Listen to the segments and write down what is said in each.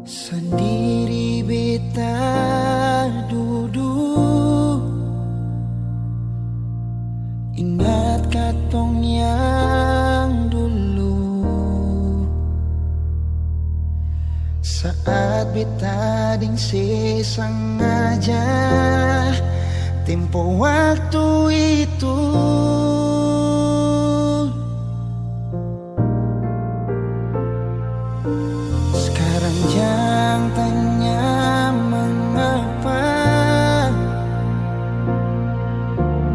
Sendiri beta duduk, ingat katong yang dulu. Saat beta ding sengaja tempo waktu itu. Sekarang jangan tanya mengapa,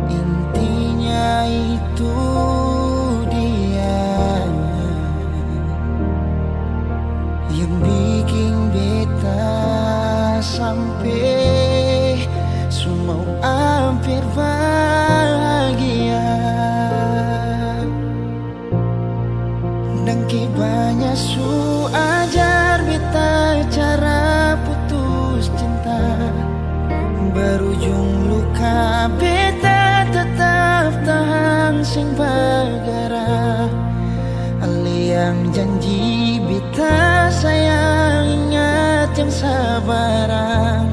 intinya itu dia yang bikin beta sampai semua hampir bahagia. Dan banyak su ajar beta cara putus cinta, berujung luka beta tetap tahan sing bagara. Ali yang janji beta sayang, ingat yang sabaran,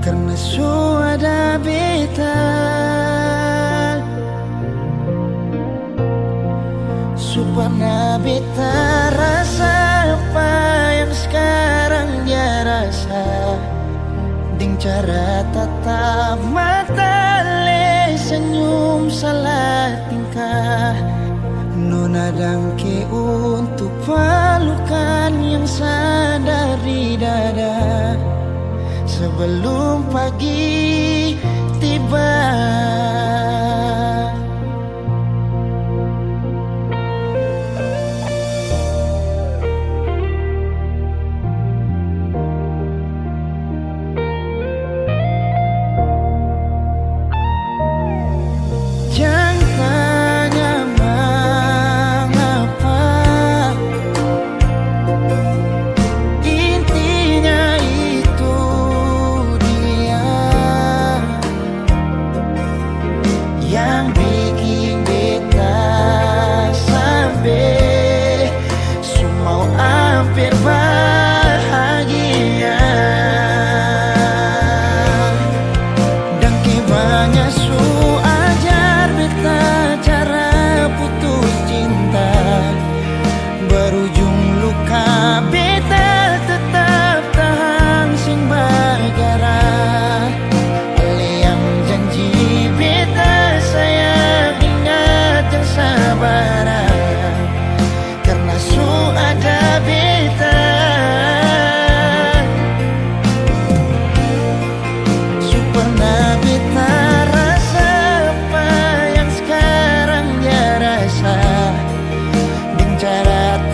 karena su ada beta. Supaya beta rasa apa yang sekarang dia rasa, ding cara tatap mata le senyum salah tingkah. Nona dangke untuk pelukan yang sadar di dada sebelum pagi tiba.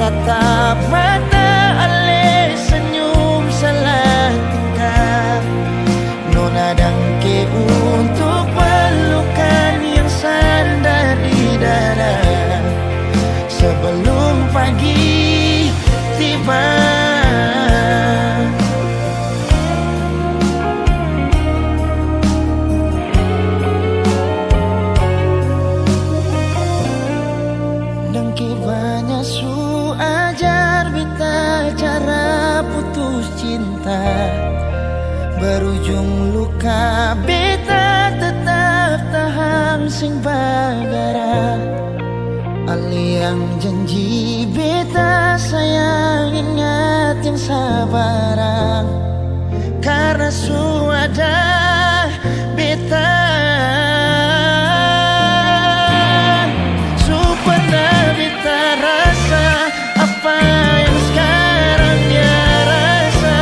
Tatap mata ale senyum salah tingkah. Nona dangke untuk pelukan yang sandar di dada sebelum pagi tiba. Dangke banyak su ajar beta cara putus cinta, berujung luka beta tetap tahan sing bagara. Ali yang janji beta sayang, ingat yang sabaran, karena su ada beta. Supaya beta rasa apa yang sekarang dia rasa,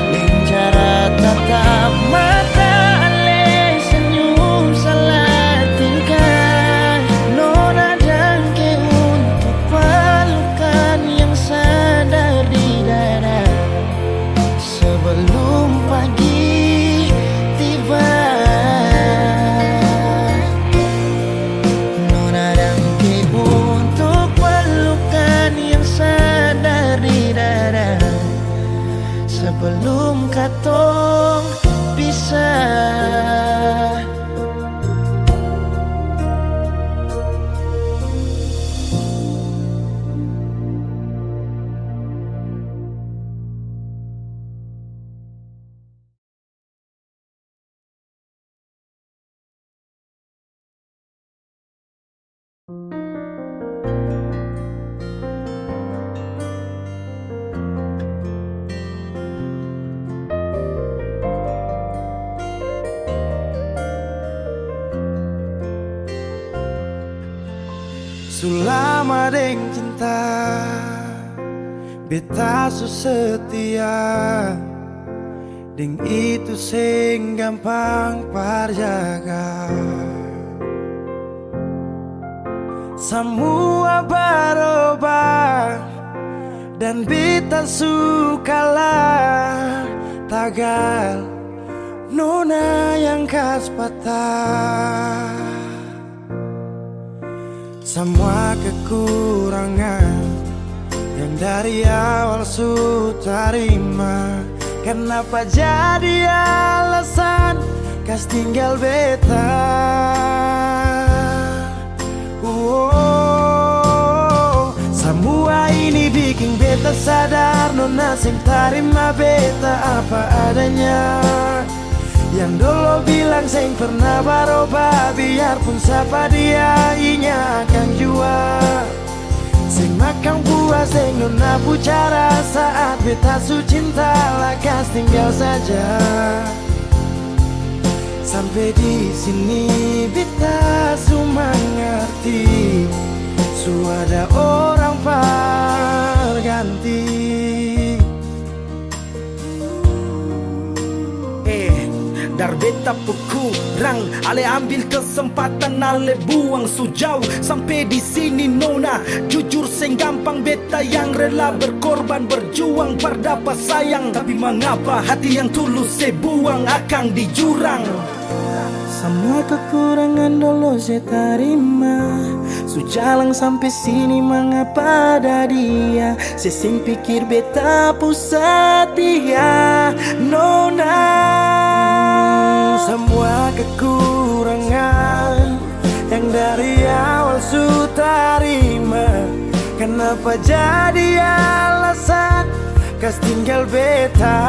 dengan cara tatap mata ale senyum salah tingkah. Nona dangke untuk pelukan yang sadar di dada sebelum pagi tiba. Nona dangke untuk pelukan yang sadar di dada sebelum katong pisah. Sulama deng cinta beta su setia deng itu sing gampang parjaga. Semua berubah dan beta sukalah tagal nona yang kas patah. Semua kekurangan yang dari awal su terima, kenapa jadi alasan kas tinggal beta? Semua ini bikin beta sadar nona sing terima beta apa adanya. Yang dulu bilang seng pernah berubah, biarpun siapa dia inya akan jua. Seng makan buah, seng nona bicara saat beta su cinta lakas tinggal saja. Sampai di sini beta su mengerti, su ada orang berganti. Dar beta kurang, ale ambil kesempatan, ale buang sujau. Sampai di sini nona, jujur seng gampang beta yang rela berkorban berjuang berdapat sayang. Tapi mengapa hati yang tulus saya buang akan di jurang? Semua kekurangan dulu saya terima, su jalan sampai sini mengapa ada dia. Saya sing pikir beta pusat dia nona. Semua kekurangan yang dari awal su terima, kenapa jadi alasan kas tinggal beta?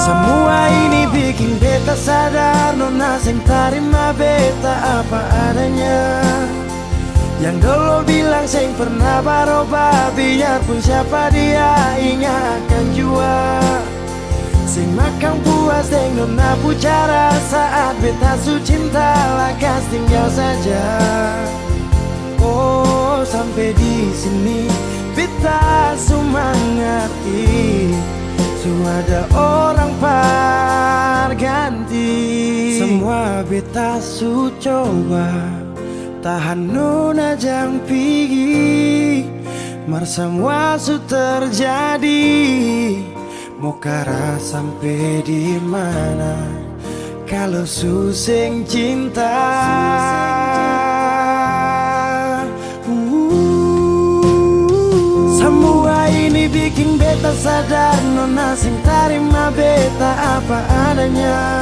Semua ini bikin beta sadar nona sing terima beta apa adanya. Yang dulu bilang seng pernah berubah, biarpun siapa dia inya akan jua. Seng makan puas seng nona bicara saat beta su cinta lakas tinggal saja. Oh sampai di sini beta su mengerti, su ada orang berganti. Semua beta su coba tahan nona jang pigi, mar semua su terjadi. Mau kara sampai di mana kalau su sing cinta? Semua ini bikin beta sadar nona sing terima beta apa adanya.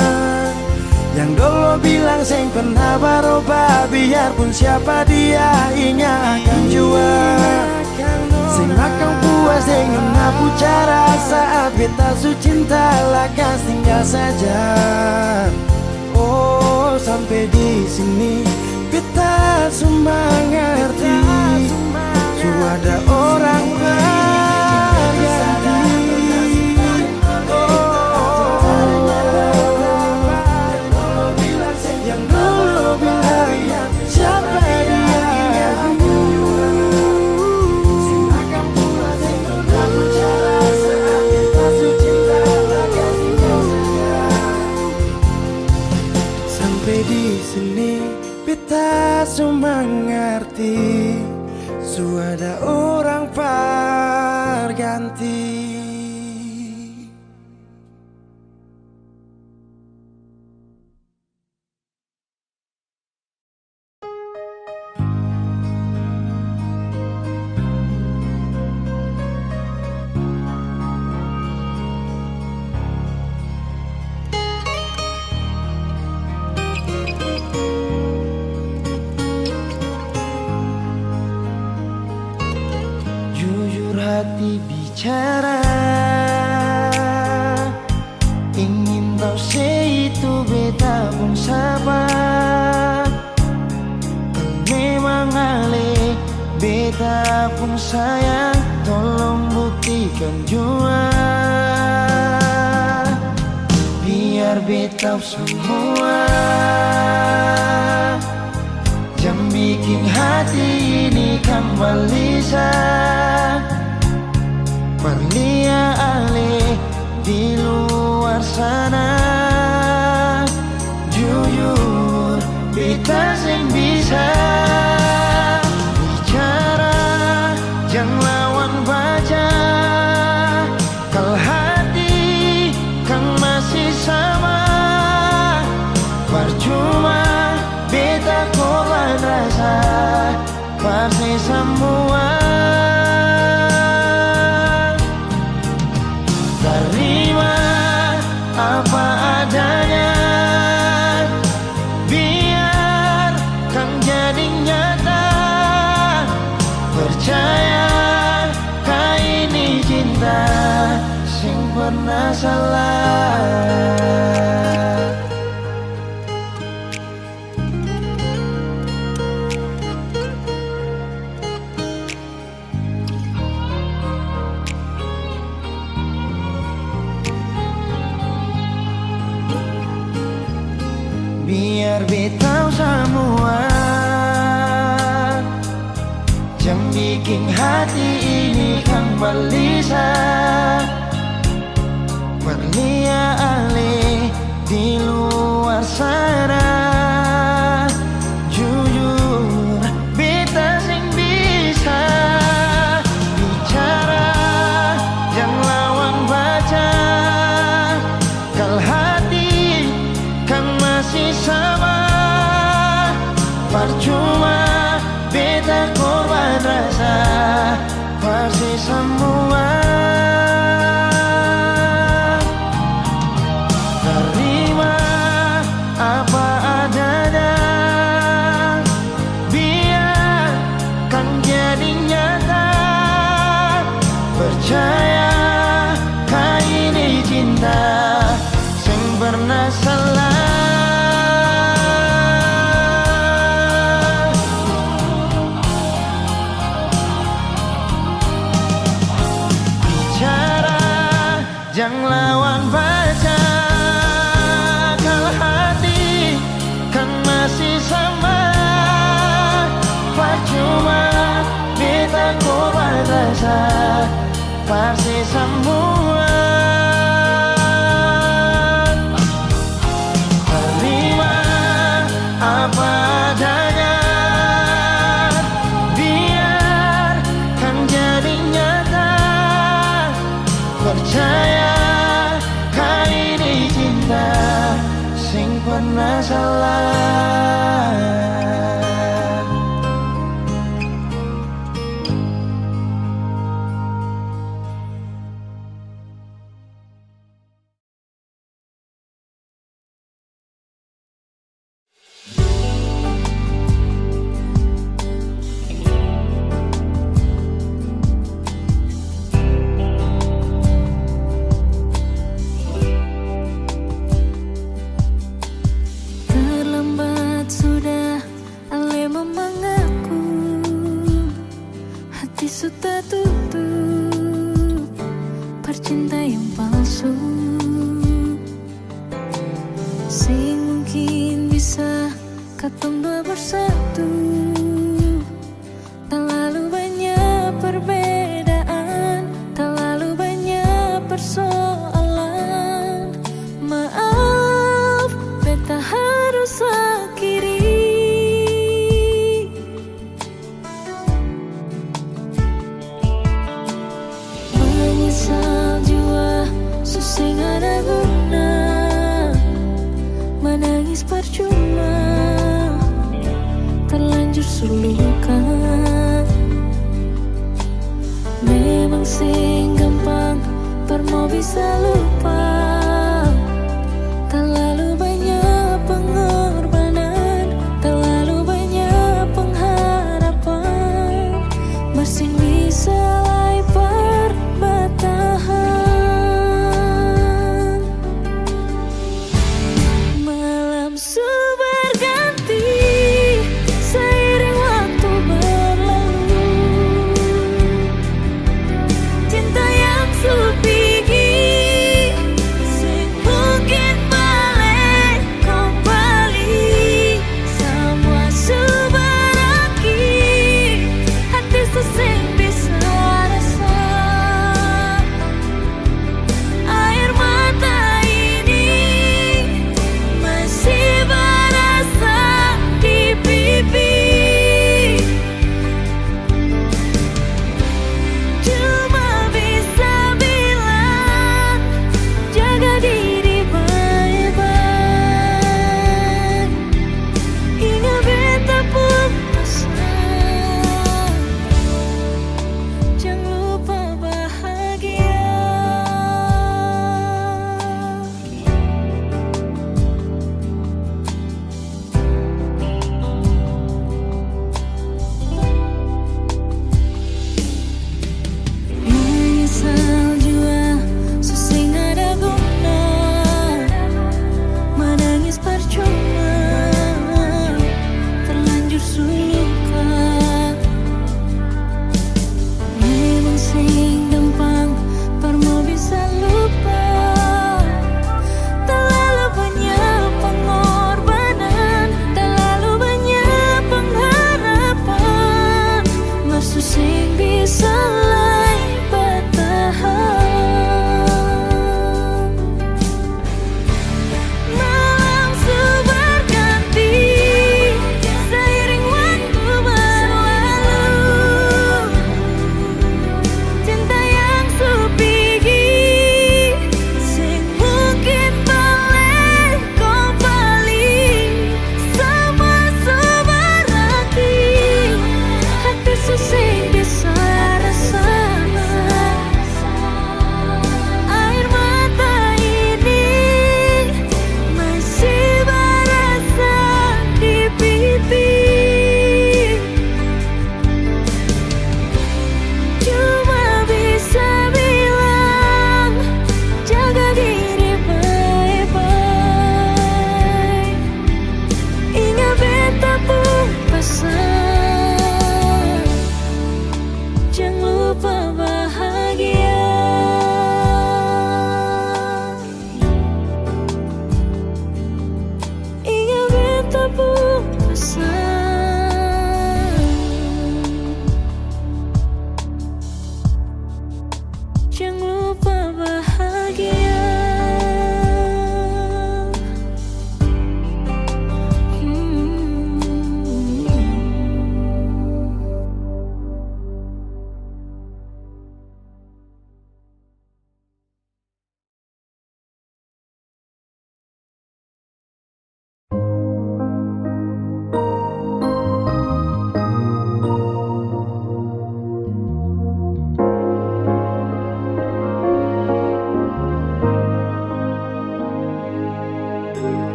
Yang dulu bilang seng pernah berubah, biarpun siapa dia inya akan jua. Seng makan puas seng nona bicara saat beta su cinta lakas tinggal saja. Oh sampai di sini beta su mengerti, su ada orang berganti. Beta su mengerti, su ada orang berganti. Hati bicara, ingin tahu itu beta sapa, memang ale beta pun sayang, tolong buktikan jua, biar beta semua jangan bikin hati ini kembali Parlia ale di luar sana, jujur beta sing bisa bicara, jangan lawan baca, kalau hati kan masih sama, percuma beta korban rasa, pasti semua terima apa adanya, biar kan jadi nyata, percaya kau ini cinta sing pernah salah. Biar beta semua jangan bikin hati ini kan balisa, Parlia ale di luar sana, jujur beta sing bisa bicara, jangan lawan baca, kalau hati kan masih sama, percuma beta korban rasa, pasti semua terima apa adanya, biar kan jadi nyata, percaya kau ini cinta sing pernah salah. Jangan lawan baca, kalau hati kan masih sama, percuma beta korban rasa, pasti semua terima apa adanya, biar kan jadi nyata, percaya kau ini cinta sing pernah salah. Terlambat sudah ale memangaku, hati sudah tutup, percinta yang palsu, sing mungkin bisa katong dua bersatu, terlalu banyak perbedaan, terlalu banyak persoalan, maaf beta harus akhiri. Menyesal jua susah ada guna, menangis percuma, terlanjur suluka. Memang sing gampang permo bisa lupa, terlalu banyak pengorbanan, terlalu banyak pengharapan, masih bisa lai perbatahan. Malam sing bisa lai bertahan. Malam berganti seiring waktu berlalu. Cinta yang supigi sing mungkin boleh kembali sama seberarti. Hati sing bisa rasa air mata ini masih berasa di pipi. Cuma bisa bilang jaga diri baik-baik. Ingat beta pun pesan, jangan lupa bahagia. Ingat beta pun pesan, jangan lupa bahagia.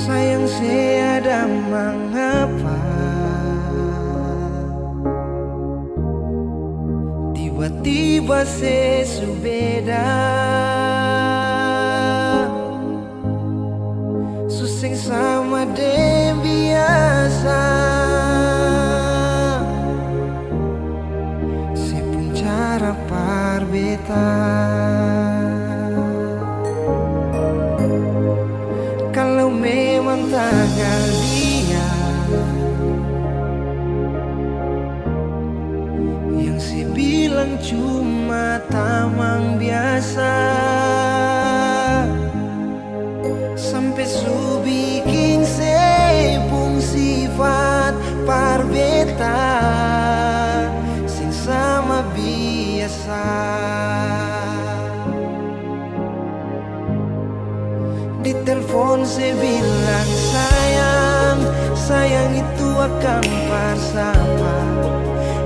Sayang tiada mengapa tiba-tiba sesubeda. Susing sama de biasa si pun cara parbeta. Kalau memang tanggal dia yang si bilang cuma tamang biasa, sampai su bikin sepung sifat parbeta sing sama biasa. Di telepon saya bilang sayang, sayang itu akan bersama.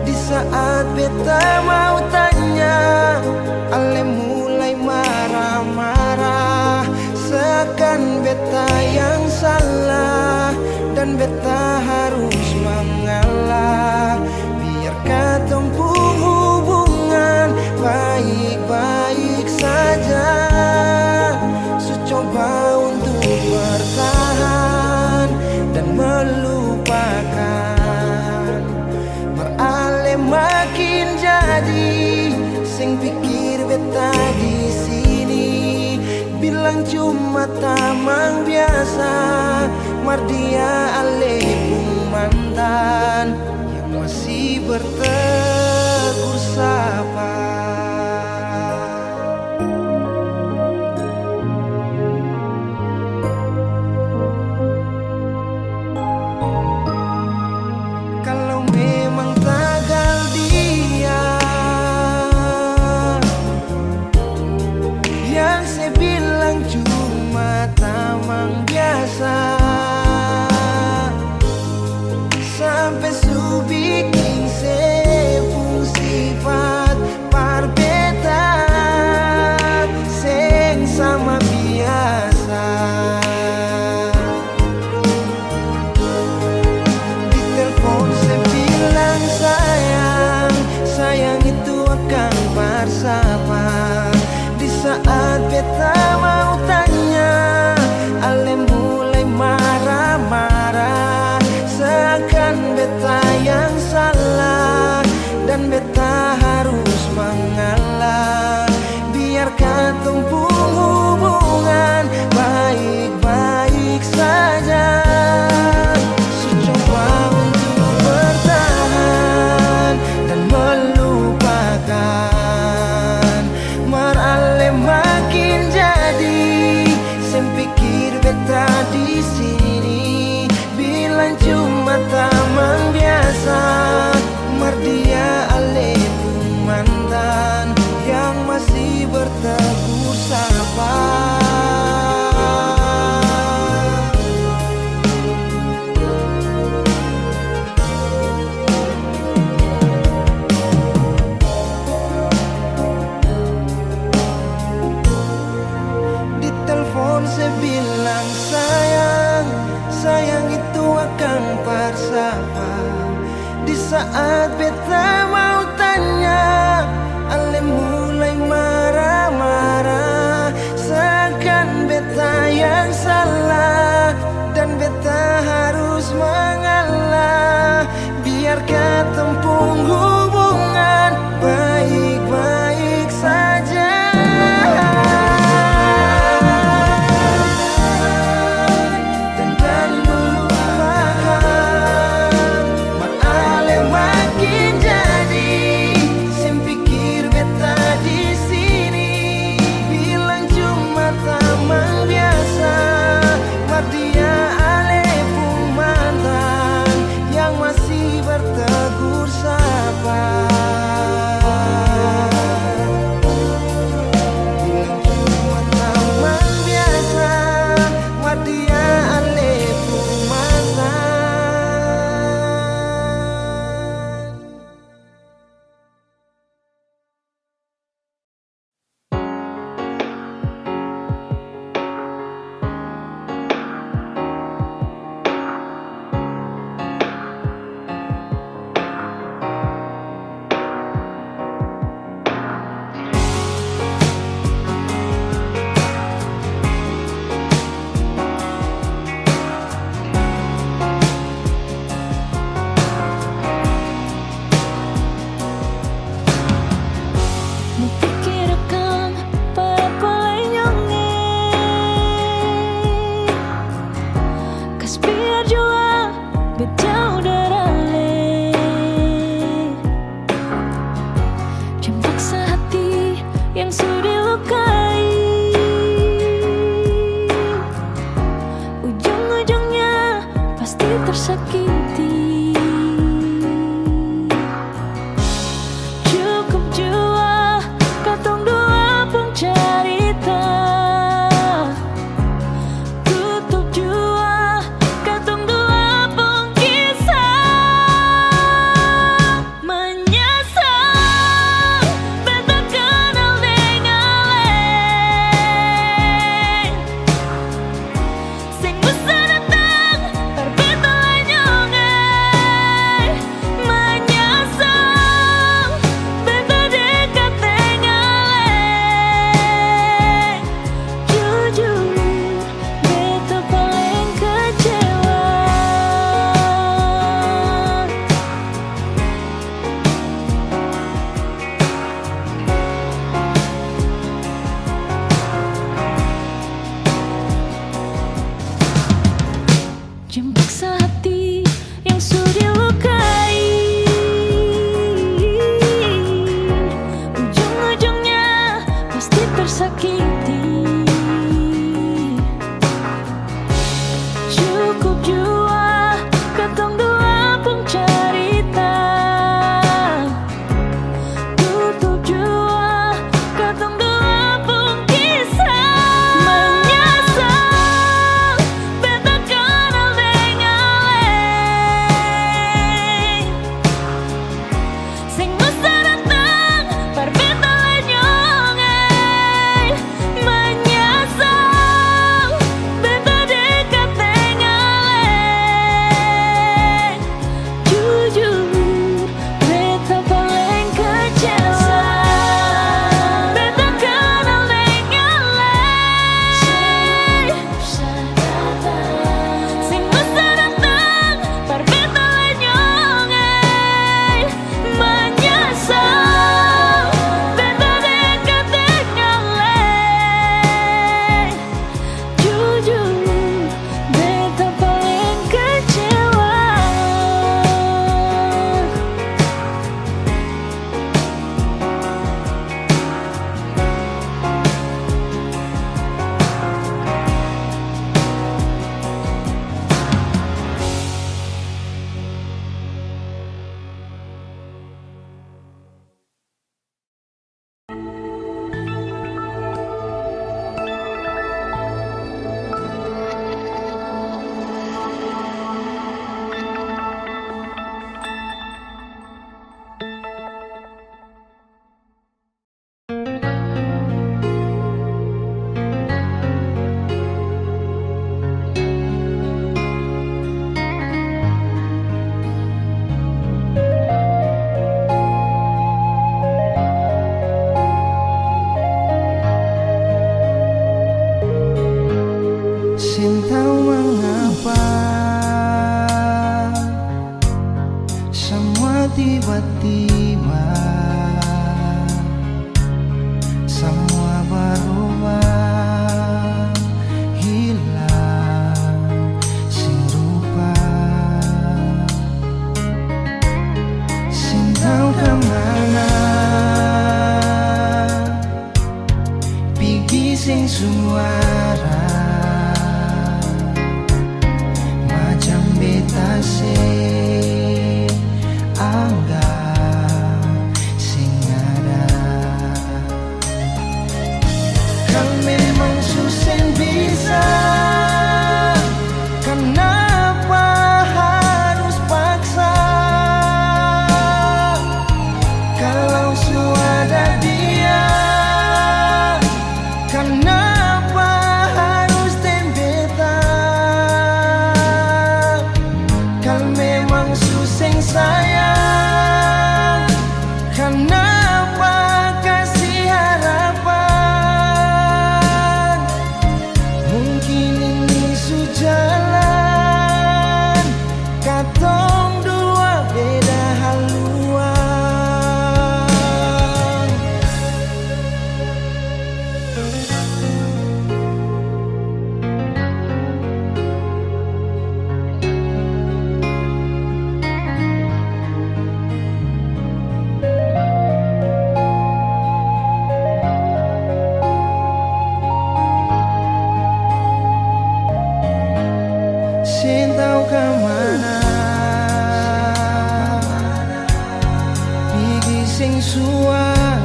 Di saat beta mau tanya, ale mulai marah-marah, seakan beta yang salah dan beta harus mengalah. Biar katong hubungan baik-baik saja. Coba untuk bertahan dan melupakan, beralih makin jadi sing pikir beta di sini bilang cuma tamang biasa. Mardia ale pun mantan yang masih bertegur sapa. Sampai su bikin sepung sifat parbeta seng sama biasa. Di telepon saya bilang sayang, sayang itu akan bersama. Di saat beta mau tanya, ale mulai marah-marah, seakan beta yang salah dan beta harus mengalah. Biar katong hubungan baik-baik saja. Coba untuk bertahan Saat beta mau tanya, ale mulai marah-marah, seakan beta yang salah dan beta harus mengalah. Biar ketempung hubungan baik-baik saja. Bertegur sapa tiba-tiba semua berubah, hilang sing rupa. Sing tahu kemana pergi sing suara, macam beta sing anggap sing ada. Kan memang susah bisa, kenapa harus paksa? Kalau sudah dia, kenapa harus tembetan? Kan memang susah sayang, kenapa kasih harapan? Mungkin ini sujalan, katong dua beda haluan. Sin tahu kemana pergi sing suara,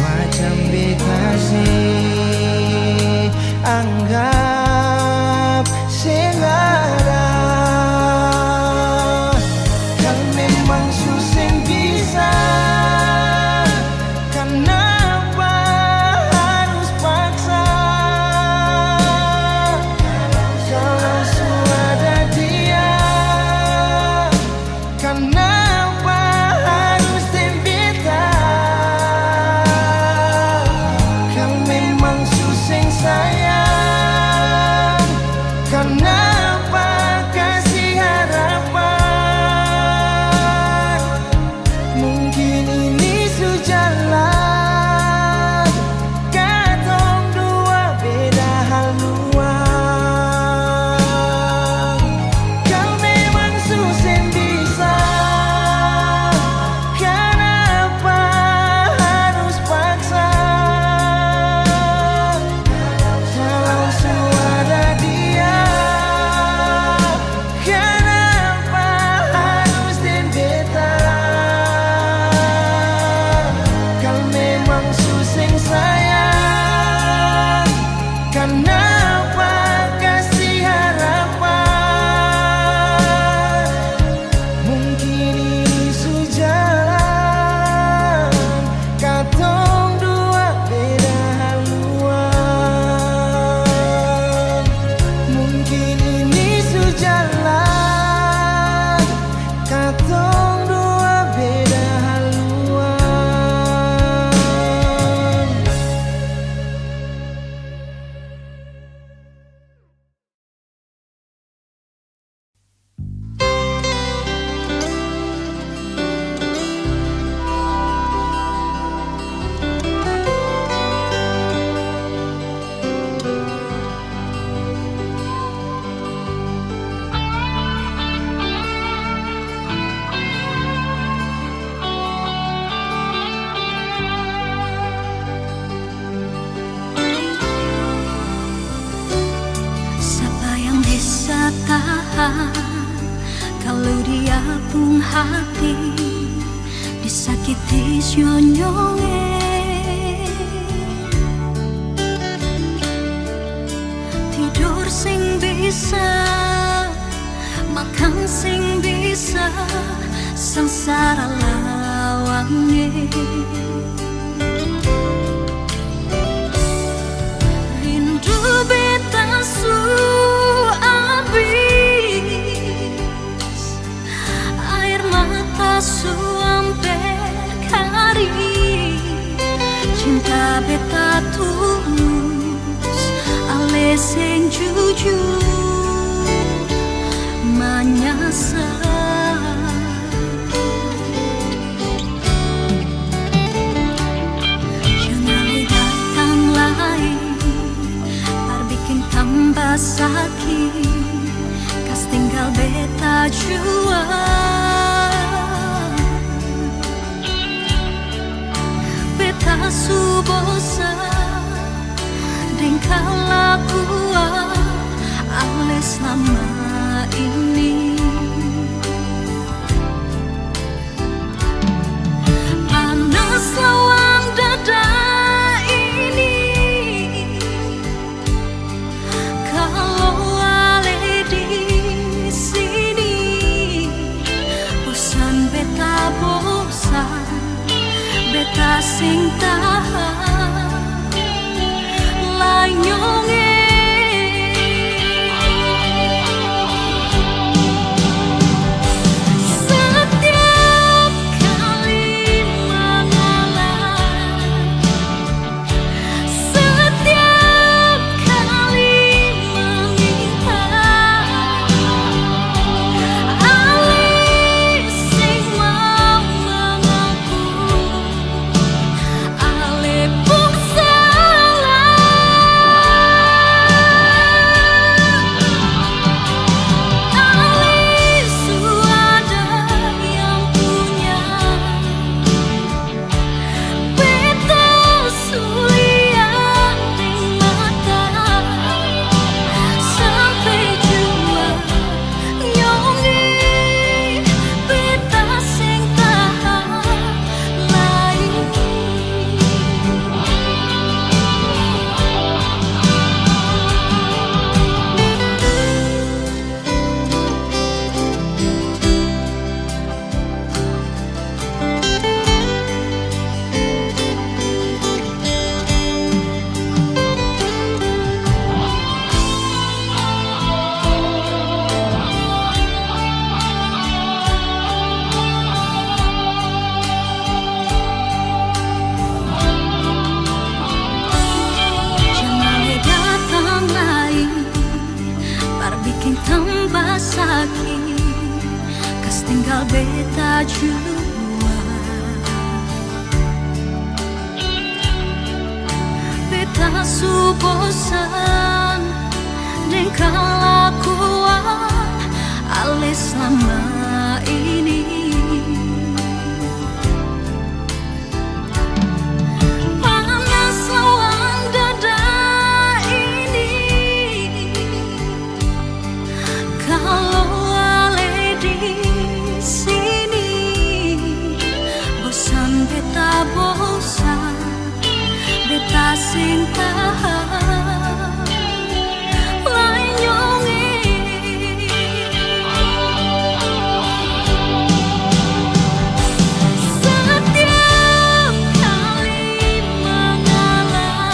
macam beta sing anggap sing ada. Kan memang susah bisa, kenapa harus paksa? Kalau sudah dia, kenapa harus tembetan? Kan memang susah sayang, kenapa kasih harapan? Mungkin ini sujalan, katong dua beda haluan. Kau memang susah bisa, kenapa harus paksa? Kalau sudah dia, kenapa harus tembetan? Kau memang susah sayang, kenapa kasih harapan? Mungkin ini sujalan, katong dua beda haluan. Mungkin ini sujalan, katong dua beda haluan. Siapa yang bisa tahan kalau dia pun hati disakiti nyonyonge? Tidur sing bisa, makan sing bisa, sengsara lawange. Rindu beta su abis, air mata su amper kari. Cinta beta tulus, ale sing jujur, menyesal. sing tahan layonge. Setiap kali mengalah, setiap kali meminta, alih sing mau mengaku, alih pun salah. Alih suada yang punya, beta sulian di mata, sampai jua nyongi beta sing tahan lain. Jangan datang lagi, bar bikin tambah sakit, kas tinggal beta jua. Beta su bosan dengan kelakuan alih selama ini. Panas lawang dada ini, kalau ale di sini. Bosan beta bosan, beta sing tahan lain nyongi. Setiap kali mengalah,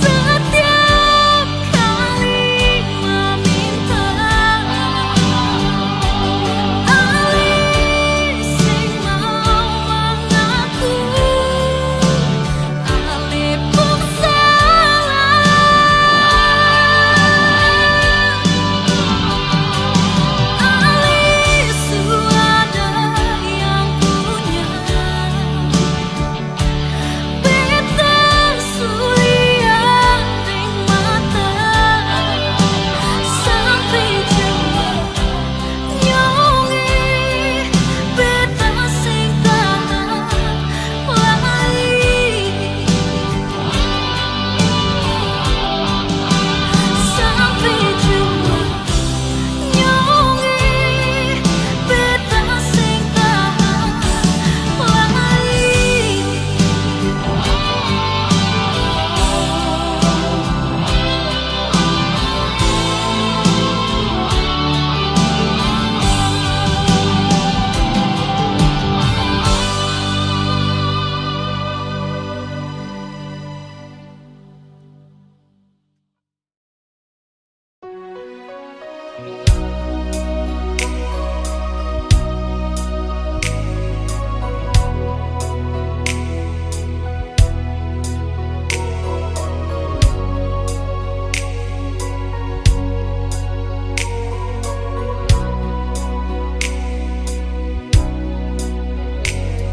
setiap kali meminta, alih sing mau mengaku, alih pun salah. Alih suada yang punya, beta sulian di mata, sampai jua nyongi beta sing tahan lain. Sampai jua nyongi beta sing tahan lain.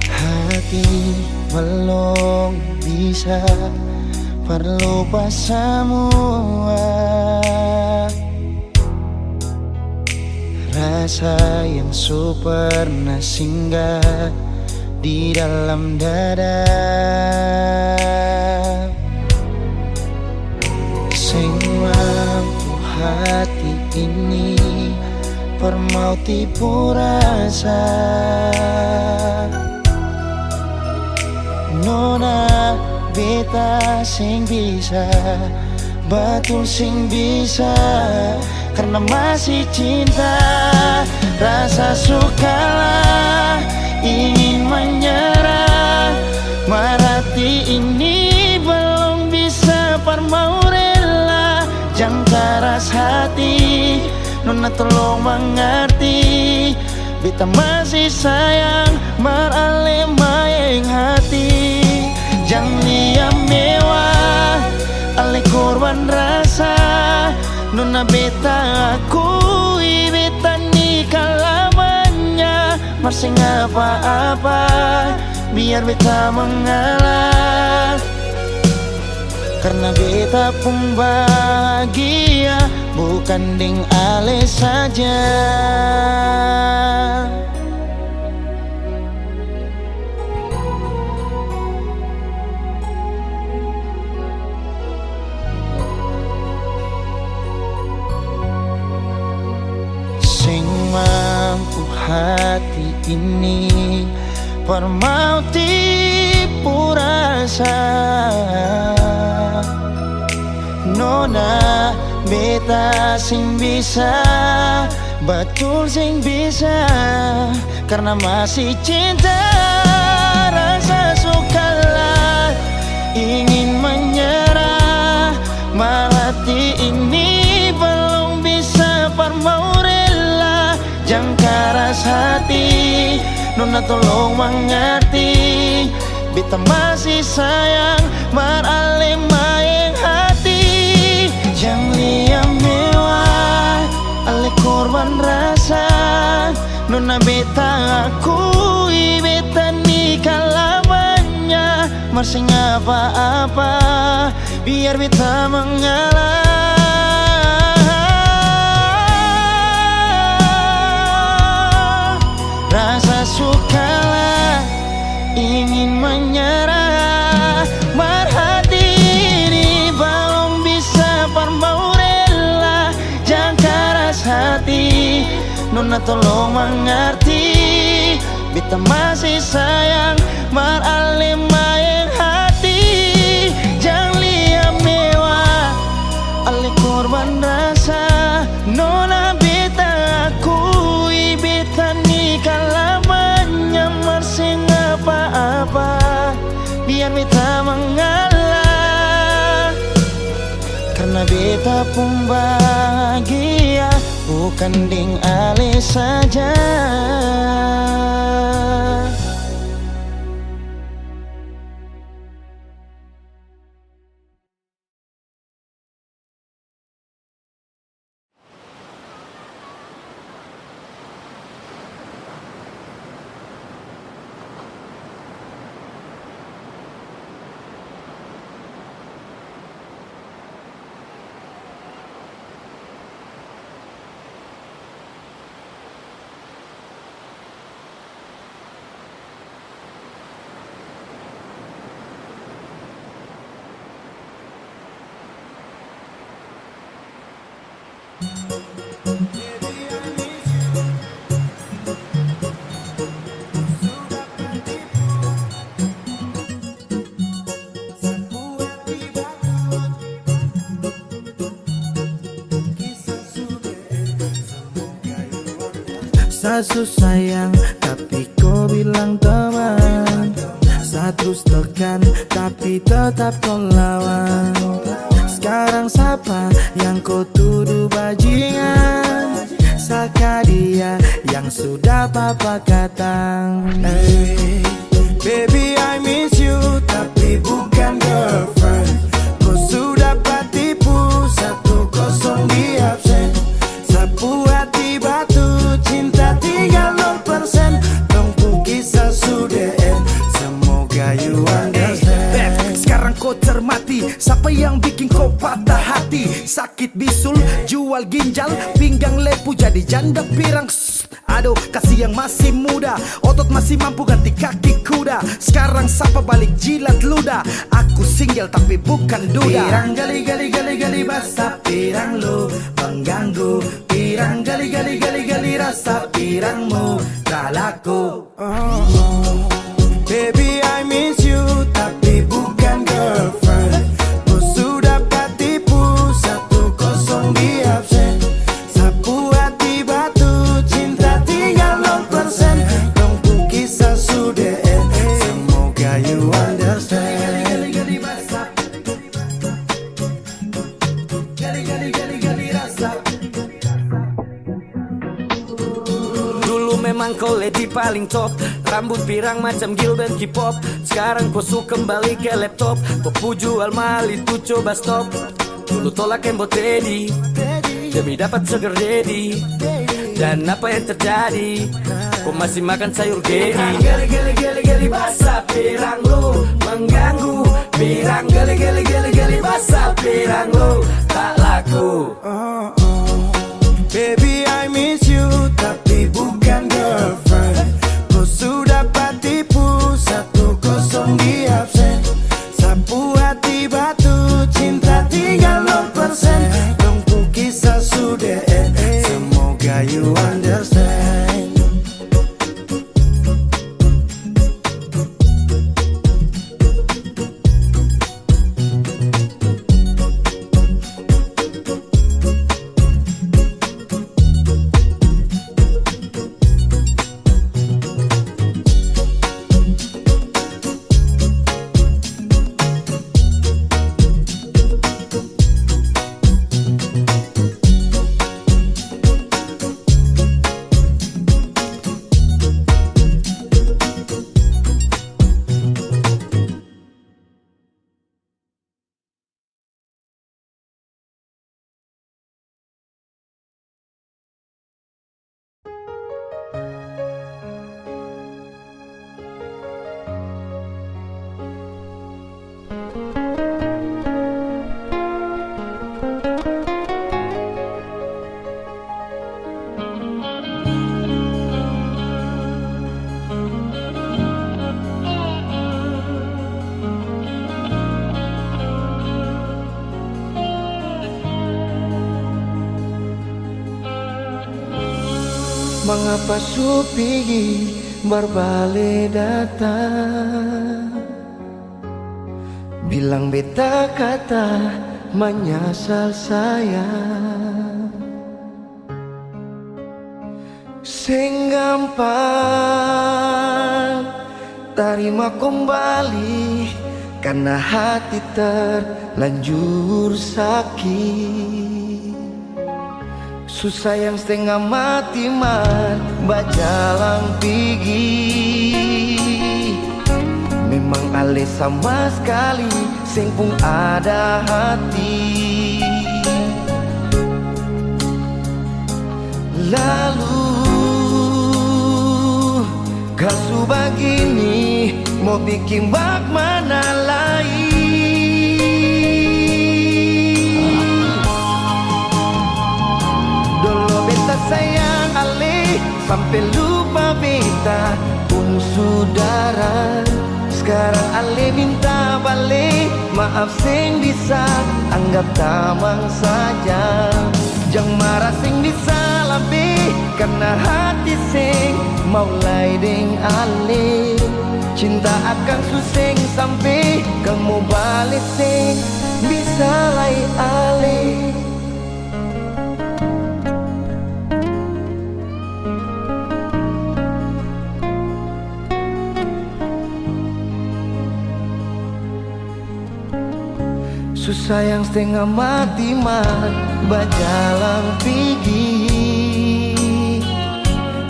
Hati belum bisa berlupa semua rasa yang pernah singgah di dalam dada. Sing mampu hati ini permau tipu rasa. Nona beta sing bisa, betul sing bisa, karena masih cinta. Rasa sukalah ingin menyerah, Nona tolong mengerti, beta masih sayang marale maeng hati. Jangan liam mewah, ale korban rasa. Nona beta akui, beta nikah lamanya. Masih apa-apa, biar beta mengalah. Karena beta pun bahagia, bukan deng ale saja. Sing mampu hati ini permau tipu rasa. Nona beta sing bisa, betul sing bisa. Karena masih cinta, rasa sukalah ingin menyerah. Malati ini belum bisa parmau rela. Jangan keras hati, Nona tolong mengerti, beta masih sayang marale maeng hati. Jangan liam mewah, ale korban rasa. Nona beta akui, beta nikah lamanya. Masih apa-apa, biar beta mengalah. Rasa sukalah ingin menyerah. Marhati ini belum bisa parmau rela. Jangan keras hati, Nona tolong mengerti, beta masih sayang marale maeng hati. Jangan liam mewah, ale korban rasa. Nona beta akui, beta nikah lamanya. Masih apa-apa, biar beta mengalah. Karena beta pun bahagia, bukan deng ale saja. Sasu sayang, tapi kau bilang teman. Saya terus tekan, tapi tetap kau lawan. Sekarang siapa yang kau tuduh bajingan? Saka dia yang sudah papa katang. Hey, baby I miss you, tapi bukan girlfriend. Kau sudah patipu, 1-0 di absen. Sapu hati batu, cinta tinggal 0%. Tempuh kisah sudah end, semoga you understand. Sekarang kau cermati, siapa yang bikin kau patah hati? Sakit bisul, jual ginjal, pinggang lepu jadi janda pirang. Aduh, kasih yang masih muda, otot masih mampu ganti kaki kuda. Sekarang siapa balik jilat ludah? Aku single tapi bukan duda. Pirang gali basah, pirang lu mengganggu. Pirang gali rasa pirangmu tak laku. Baby I miss you, tapi bukan girlfriend. Kau sudah patipu, 1-0 di absen. Sapu hati batu, cinta tinggal 0%. Tempuh kisah sudah end, semoga you understand. Gali basah, gali rasa. memang kau lady paling top. Rambut pirang macam Gilbert K-pop. Sekarang kau suka kembali ke laptop. Kau jual mahal itu coba stop. Dulu tolak Kembo Teddy demi dapat sugar daddy. Dan apa yang terjadi? Kau masih makan sayur geli. Geli basah pirang lu mengganggu. Pirang geli basah pirang lu tak laku. Baby I miss you tapi bukan girlfriend. Kau sudah tipu 1-0 di absen. Sapu hati batu cinta tinggal 0%. Tempuh kisah sudah semoga you understand. Mengapa supi berbalik datang? Bilang beta kata menyesal sayang. Sing gampang terima kembali karena hati terlanjur sakit. Susah yang setengah mati man bajalang pigi. Memang ale sama sekali sing pun ada hati. Lalu kasu begini mau bikin bak mana lain. Sayang ale sampai lupa beta pun saudara. Sekarang ale minta balik maaf sing bisa anggap tamang saja. Jangan marah sing bisa lebih karena hati sing mau lain ale. Cinta akan suseng sampai kamu balik sing bisa lain ale. Susah yang setengah mati man bajalang pigi.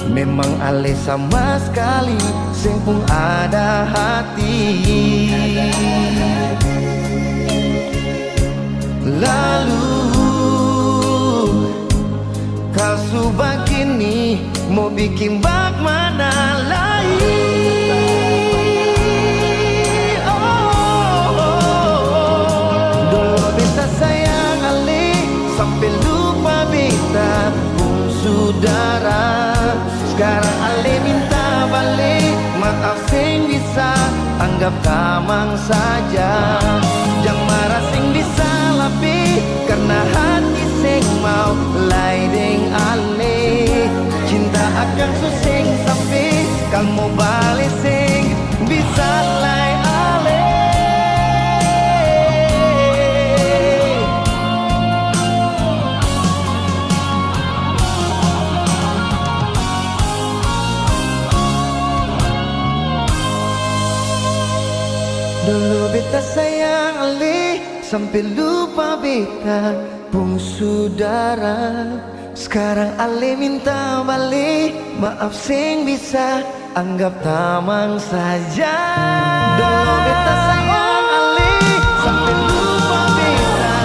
Memang ale sama sekali sing pun ada hati. Lalu kasu begini mau bikin bak mana lain. Sampai lupa beta pun saudara. Sekarang ale minta balik maaf sing bisa anggap tamang saja. Jangan marah sing bisa lebih karena hati sing mau lain ale. Cinta akan suseng sampai kamu balik sing bisa lain ale. Dulu beta sayang ale sampai lupa beta pun saudara. Sekarang ale minta balik maaf sing bisa anggap tamang saja. Dulu beta sayang Ali sampai lupa beta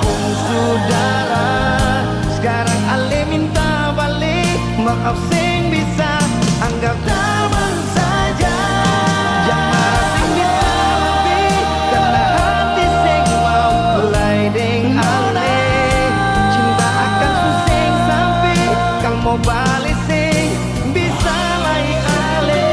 pun saudara. Sekarang Ali minta balik, maaf sing bisa anggap tamang saja. Jangan marah sing bisa lebih, karena hati sing mau mulai deng Ale. Cinta akan suseng sampai kang mau balik sing bisa lai Ale.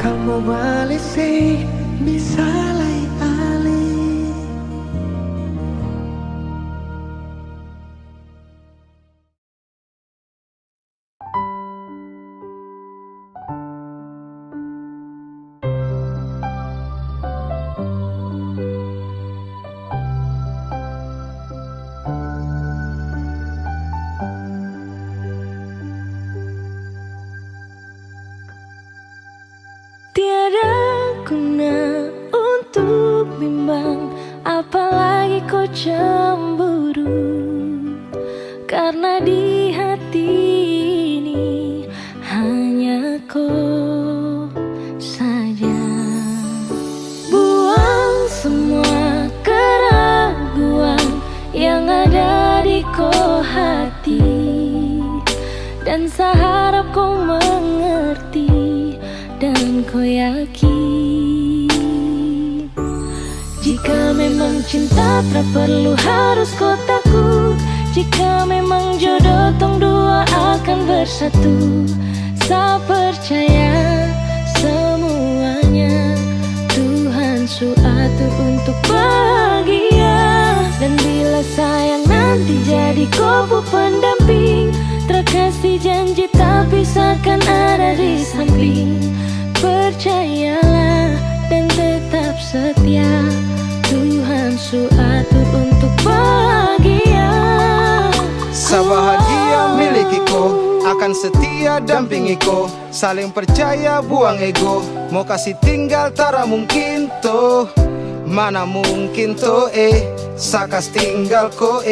Kang mau balik sing bisa lai Ale. Tiada guna untuk bimbang, apalagi kau cemburu. Karena di hati ini hanya kau saja. Buang semua keraguan yang ada di kau hati, dan saya harap kau mengerti dan kau yakin. Jika memang cinta tak perlu harus kau takut. Jika memang jodoh tong dua akan bersatu. Saya percaya semuanya Tuhan su atur untuk bahagia. Dan bila sayang nanti jadi kau pendamping, terkasih janji tapi seakan ada di samping. Percayalah dan tetap setia, Tuhan su atur untuk bahagia. Sabahagia miliki ko, akan setia dampingi ko. Saling percaya buang ego, mau kasih tinggal tara mungkin toh. Mana mungkin toh sakas tinggal ko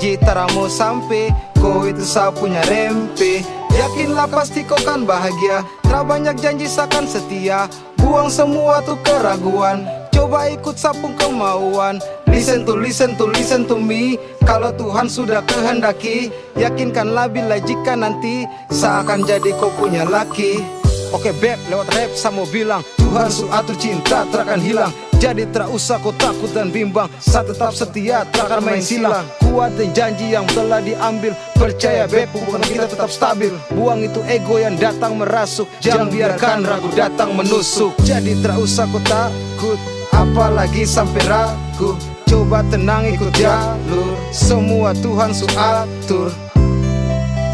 jitara mau sampai ko itu sa punya rempe. Yakinlah pasti kau kan bahagia, tak banyak janji sakan setia. Buang semua tuh keraguan, coba ikut sapung kemauan. Listen to me. Kalau Tuhan sudah kehendaki, yakinkanlah bila jika nanti seakan jadi kau punya laki. Oke beb, lewat rap saya mau bilang, Tuhan su atur cinta takkan hilang. Jadi tak usah kau takut dan bimbang, saya tetap setia takkan main silang. Kuatin janji yang telah diambil, percaya beb hubungan kita tetap stabil. Buang itu ego yang datang merasuk, jangan biarkan ragu datang menusuk. Jadi tak usah kau takut, apalagi sampai ragu. Coba tenang ikut jalur, semua Tuhan su atur.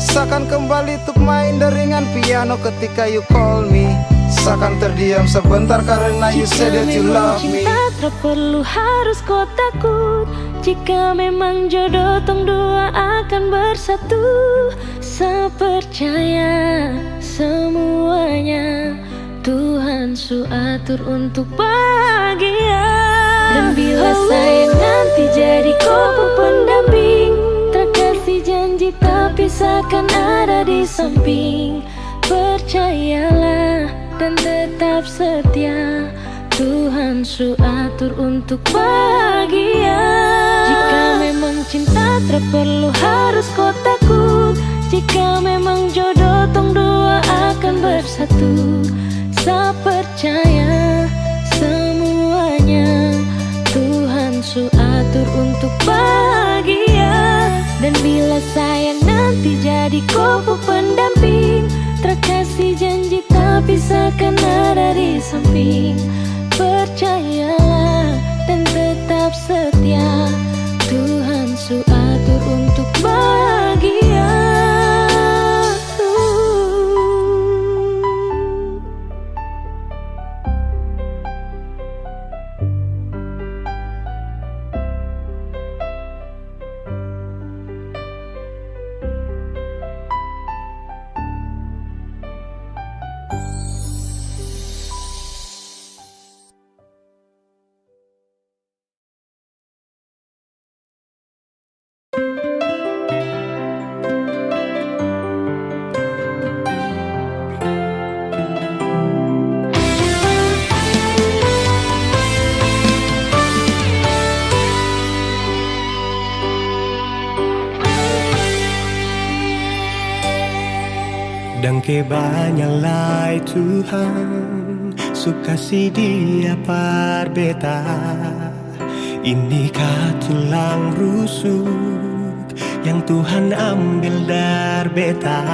Seakan kembali untuk main deringan piano ketika you call me. Seakan terdiam sebentar karena you said that you love me. Jika memang cinta tak perlu harus kau takut. Jika memang jodoh tong dua akan bersatu. Saya percaya semuanya Tuhan su atur untuk bahagia. Dan bila sayang nanti jadi kau pendamping, terkasih janji tapi seakan ada di samping. Percayalah dan tetap setia, Tuhan su atur untuk bahagia. Jika memang cinta tak perlu harus kau takut. Jika memang jodoh tong dua akan bersatu. Saya percaya semuanya Tuhan su atur untuk bahagia. Dan bila sayang nanti jadi kau pendamping, terkasih janji tapi seakan ada di samping. Percayalah dan tetap setia, Tuhan su atur untuk bahagia. ke banyalai Tuhan suka si dia par beta. Ini tulang rusuk yang Tuhan ambil dari beta.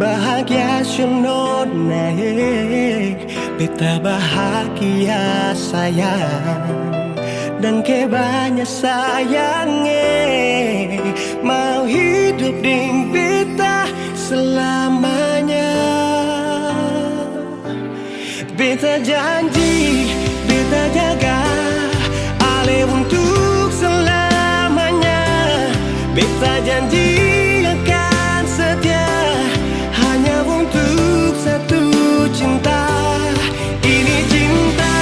Bahagia syunod naik, beta bahagia sayang. Dan ke banyak sayangnya, mau hidup ding beta selamanya. Beta janji, beta jaga ale untuk selamanya. Beta janji akan setia hanya untuk satu cinta. Ini cinta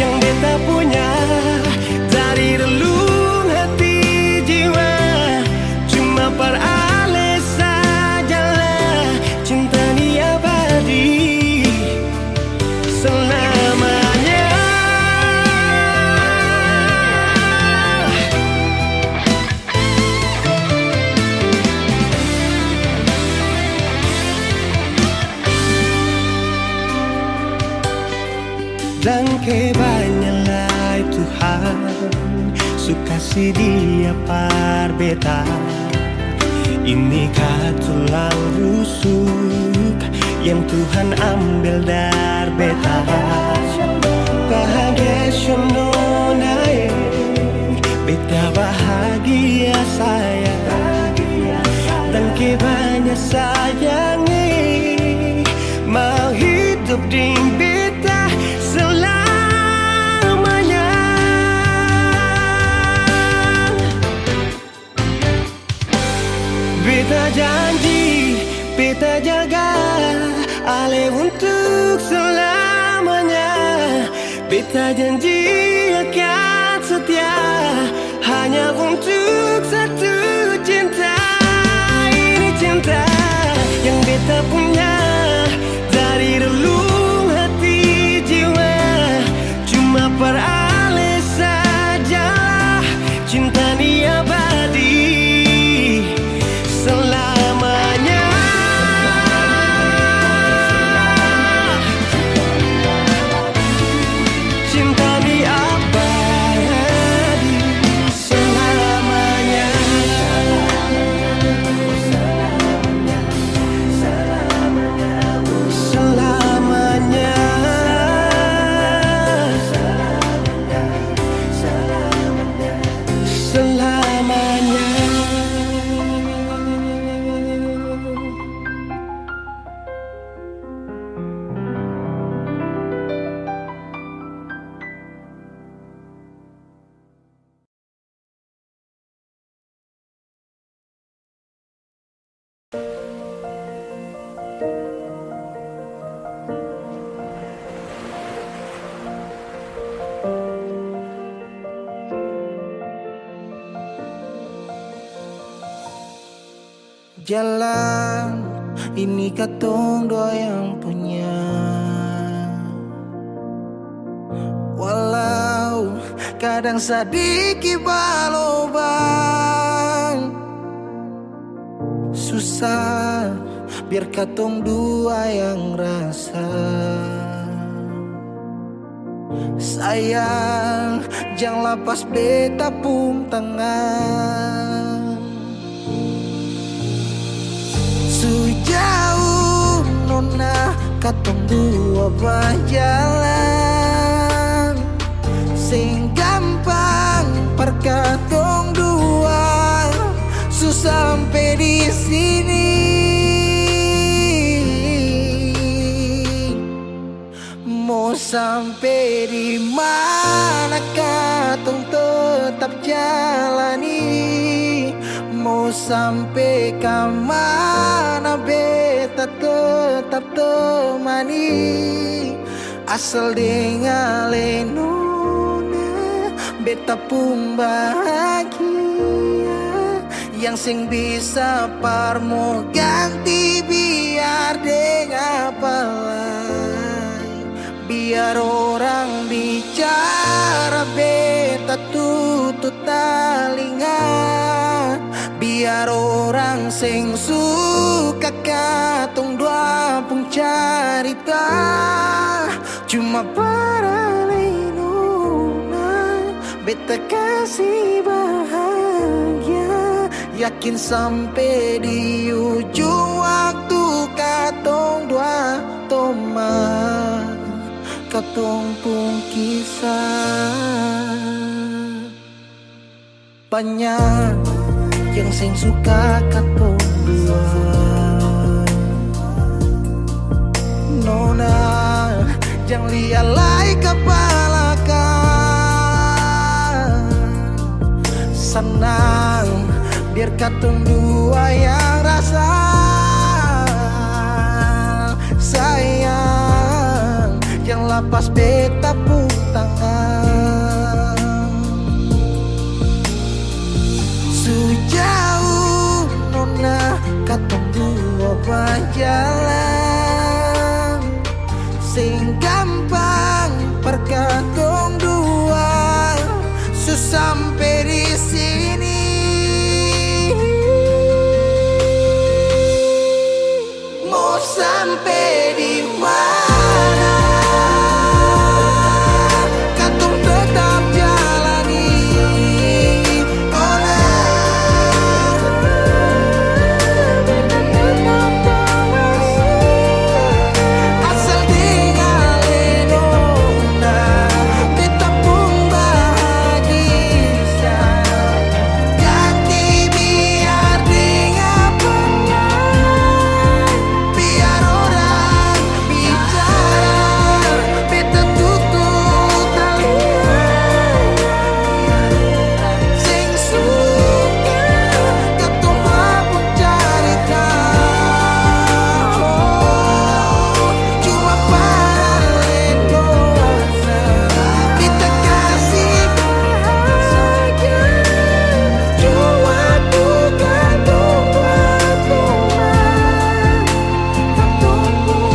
yang beta punya dari relung hati jiwa. Cuma per ale sajalah cinta ni abadi selamanya. Dan kebanyalah Tuhan suka si dia par beta. Ini tulang rusuk yang Tuhan ambil dari beta. Bahagia syononai, beta bahagia sayang. Dan kebanyak sayangnya, mau hidup ding beta selamanya. Beta janji, beta jaga ale untuk selamanya. Beta janji akan setia hanya untuk satu cinta. Ini cinta yang beta punya dari relung hati jiwa. Cuma per ale sajalah cinta ni abadi selamanya. Cinta ni abadi selamanya. Selamanya. Jalan ini katong dua yang punya. Walau kadang sedikit balobang, susah biar katong dua yang rasa. Sayang, jangan lepas beta pun tangan. Sejauh nona katong dua berjalan, sing gampang perkatong dua susah sampai di sini. Mau sampai di mana katong tetap jalani. Mau sampai ke mana beta tetap temani. Asal dengan nona beta pun bahagia. Yang sing bisa parmo ganti biar dengan apa lain. Biar orang bicara beta tutup telinga. Biar orang sing suka katong carita cuma para Nona. Beta kasih bahagia, yakin sampai di ujung waktu katong dua toma, katong pun kisah. Banyak yang sing suka katong dua, Nona, jangan lialai kepala kan. Senang biar katong dua yang rasa sayang, yang lapas beta pun tangan. Sejauh Nona katong dua berjalan, sing gampang perkatong dua sampai di sini. Mau sampai di mana? Katong tetap jalani. Oh nah, asal tinggalin Nona, beta pun bahagia. Ganti biar dengan pengen, biar orang bicara, beta tutup talian. Sing suka katong mabuk carita, cuma para Nona. Beta kasih bahagia, cuma bukan buat Tuhan, katong pun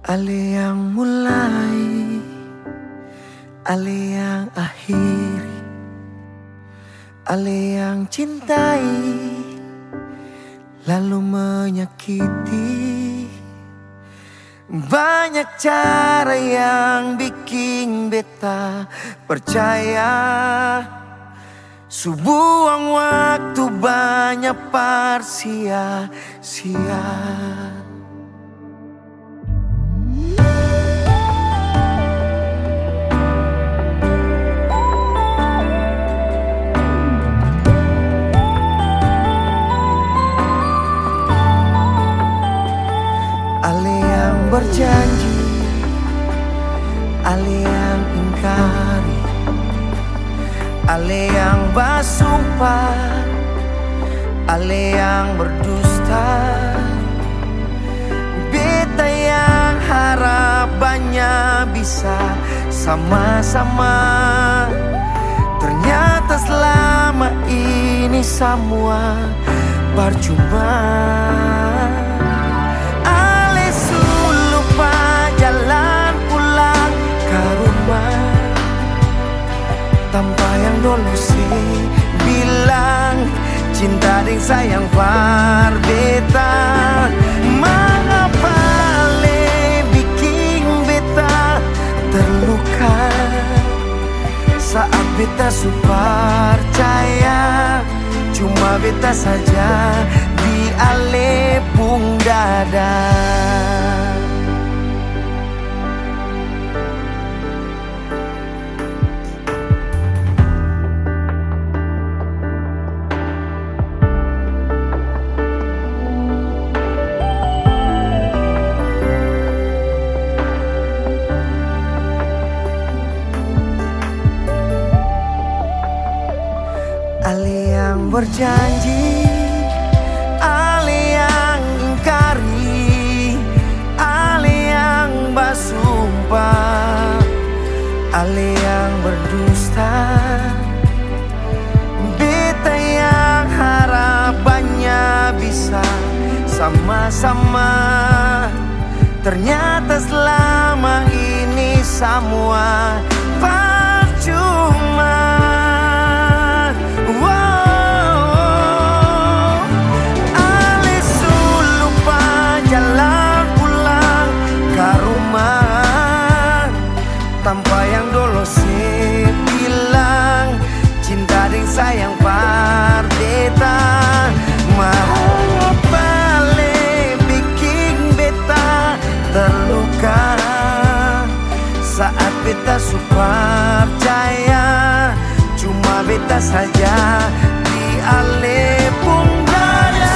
Ale yang mulai, ale yang akhiri, ale yang cintai, lalu menyakiti. Banyak cara yang bikin beta percaya, sebuang waktu banyak sia-sia. Ale yang berjanji, ale yang ingkari, ale yang bersumpah, ale yang berdusta. Beta yang harap banyak bisa sama-sama, ternyata selama ini semua percuma. Jalan pulang ke rumah tanpa yang dulu sih bilang cinta deng sayang par beta. Mengapa le bikin beta terluka saat beta super percaya cuma beta saja di ale pung dada. Ale yang berjanji, ale yang ingkari, ale yang bersumpah, ale yang berdusta, beta yang harapannya bisa sama-sama. Ternyata selama ini semua percuma. Ale lupa jalan pulang ke rumah tanpa yang dulu saya bilang, cinta dan sayang pardeta. Mengapa le bikin beta terluka saat beta super percaya cuma beta saja di ale pun dada.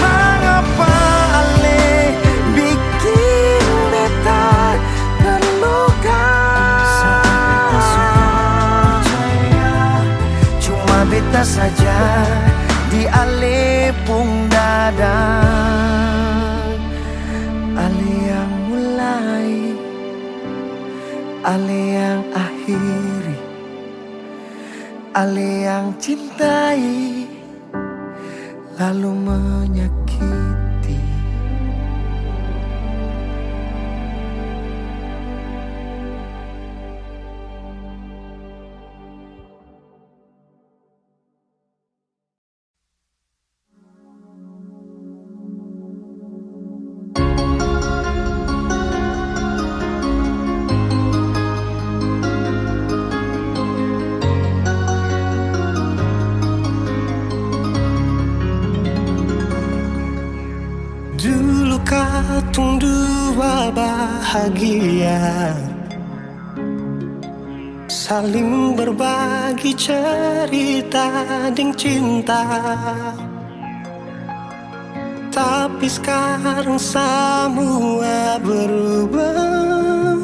Mengapa ale bikin beta terluka cuma beta saja di ale pun dada. Ale yang mulai, ale yang akhiri, ale yang cintai lalu menyakiti. Dulu katong dua bahagia, saling berbagi cerita dan cinta. Tapi sekarang semua berubah.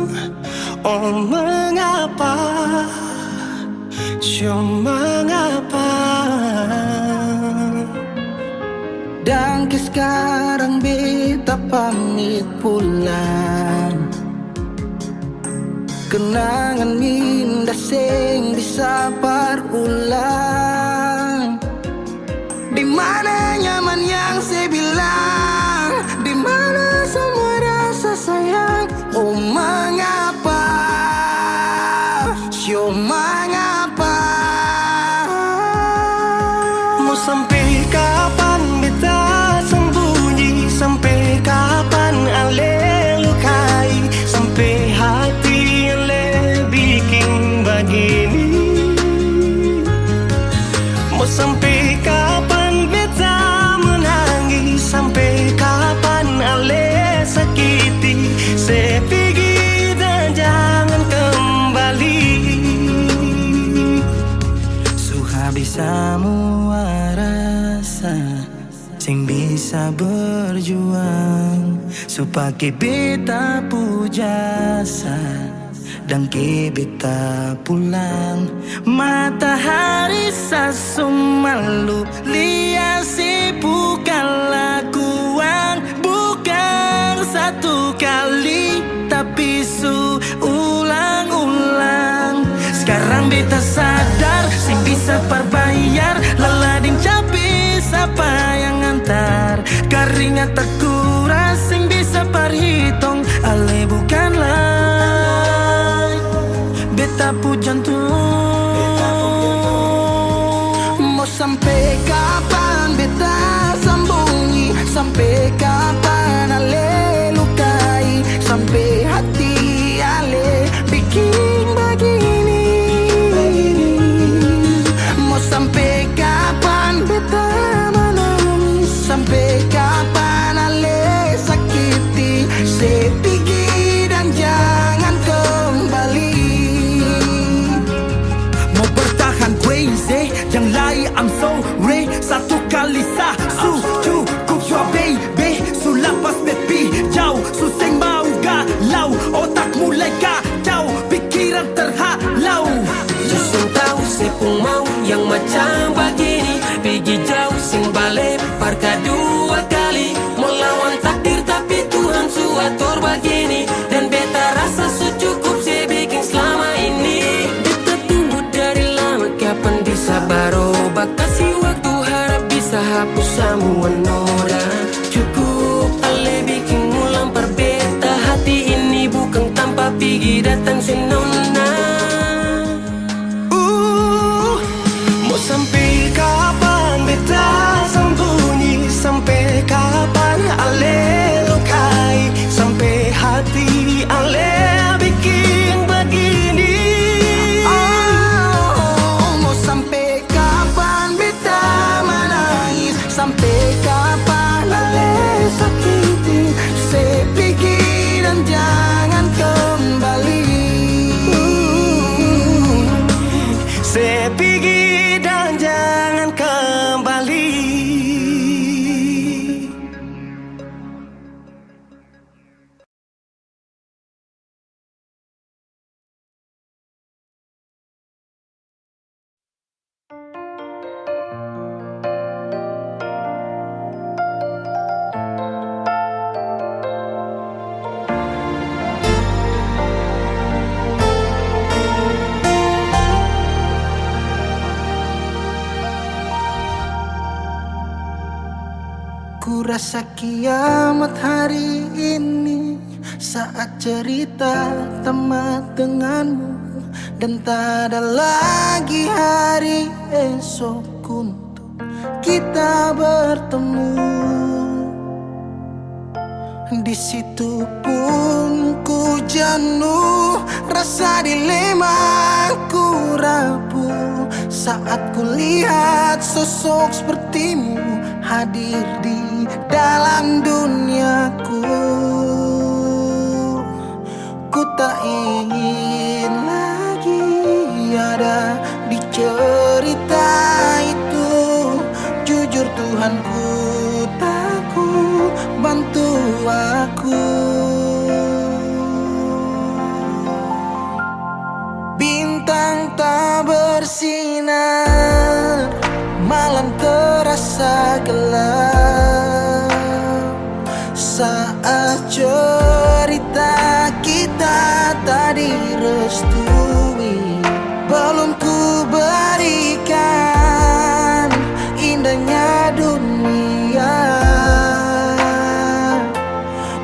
Oh mengapa, so mengapa? Dan sekarang beta pamit pulang. Kenangan indah sing bisa berulang. Di mana nyaman yang saya bilang, di mana semua rasa sayang. Oh mengapa, so mengapa? Mau sampai kapan beta sembunyi? Sampai kapan ale lukai? Sampai hati ale bikin begini? Mau sampai kapan beta menangis? Sampai kapan ale sakiti? Saya pergi dan jangan kembali. Habis semua rasa sing bisa berjuang supaya beta pujasa dan ke beta pulang. Matahari sasumalu liasi bukan lakuan, bukan satu kali tapi ulang-ulang. Sekarang beta sadar sing bisa perbayar lalading capi siapa yang antar. Keringat terkuras sing bisa perhitung ale bukanlah beta pu jantung. Mau sampai kapan beta sembunyi? Sampai kapan ale lukai? Sampai hati ale bikin begini? Mau sampai kapan beta menangis? Sampai kapan ale sakiti? Saya pergi dan jangan kembali. Parka dua kali melawan takdir, tapi Tuhan suatur begini. Dan beta rasa cukup saya bikin selama ini. Beta tunggu dari lama, kapan bisa baroba. Kasih waktu, harap bisa hapus semua noda. Cukup ale bikin ulang perbeta. Hati ini bukan tanpa pergi datang senona. Mau sampai kapan beta sembunyi? Sampai kapan ale lukai? Sampai hati ale bikin begini? Mau sampai kapan beta menangis? Sampai kapan ale sakiti? Saya pergi dan jangan kembali. Saya pergi dan jangan kembali. Ku rasa kiamat hari ini saat cerita tamat denganmu, dan tak ada lagi hari esok untuk kita bertemu. Di situ pun ku jenuh, rasa dilema ku rapuh saat ku lihat sosok sepertimu hadir di dalam duniaku. Ku tak ingin lagi ada di cerita itu. Jujur Tuhan, ku takut, bantu aku. Bintang tak bersinar, malam terasa gelap saat cerita kita tak direstui. Belum ku berikan indahnya dunia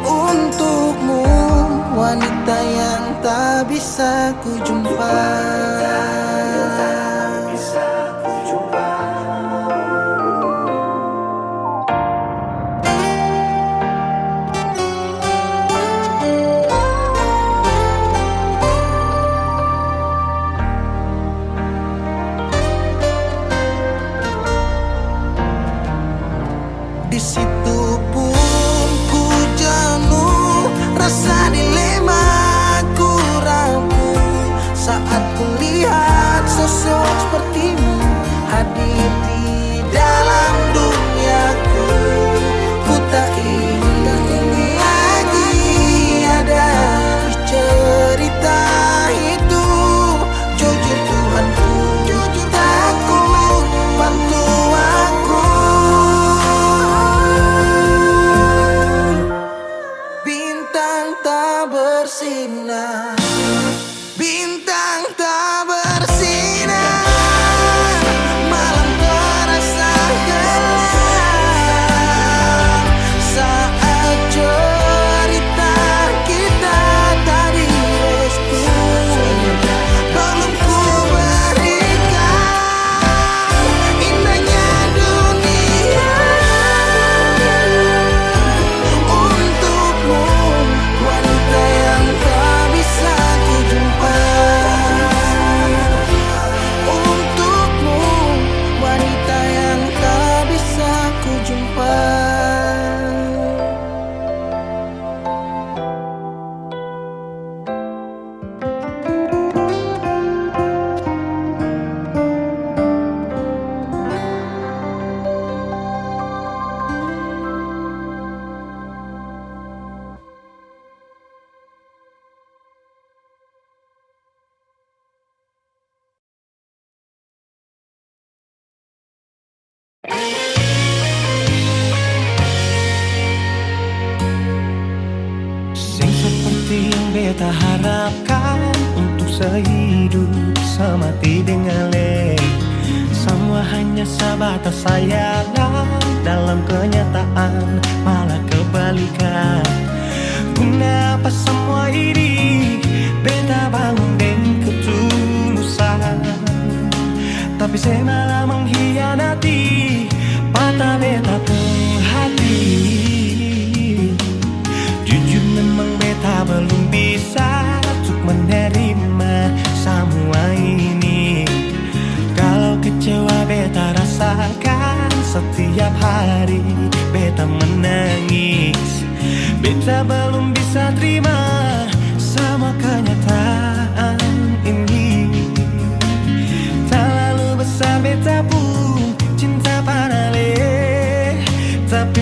untukmu, wanita yang tak bisa ku jumpa. Di situ pun ku jenuh, rasa dilema ku rapuh saat ku lihat sosok sepertimu hadir di dalam duniaku. Ku tak ingin lagi ada di cerita itu. Jujur Tuhanku, jujur takut, bantu aku. beta harapkan untuk sehidup semati dengan le. Semua hanya sebatas sayalah, dalam kenyataan malah kebalikan. Kenapa semua ini beta bangun dengan ketulusan, tapi saya malah mengkhianati patah beta hati. Jujur memang beta belum bisa untuk menerima semua ini. Kalau kecewa beta rasakan setiap hari beta menangis. Beta belum bisa terima sama kenyataan ini. Terlalu besar beta pun cinta pada le, tapi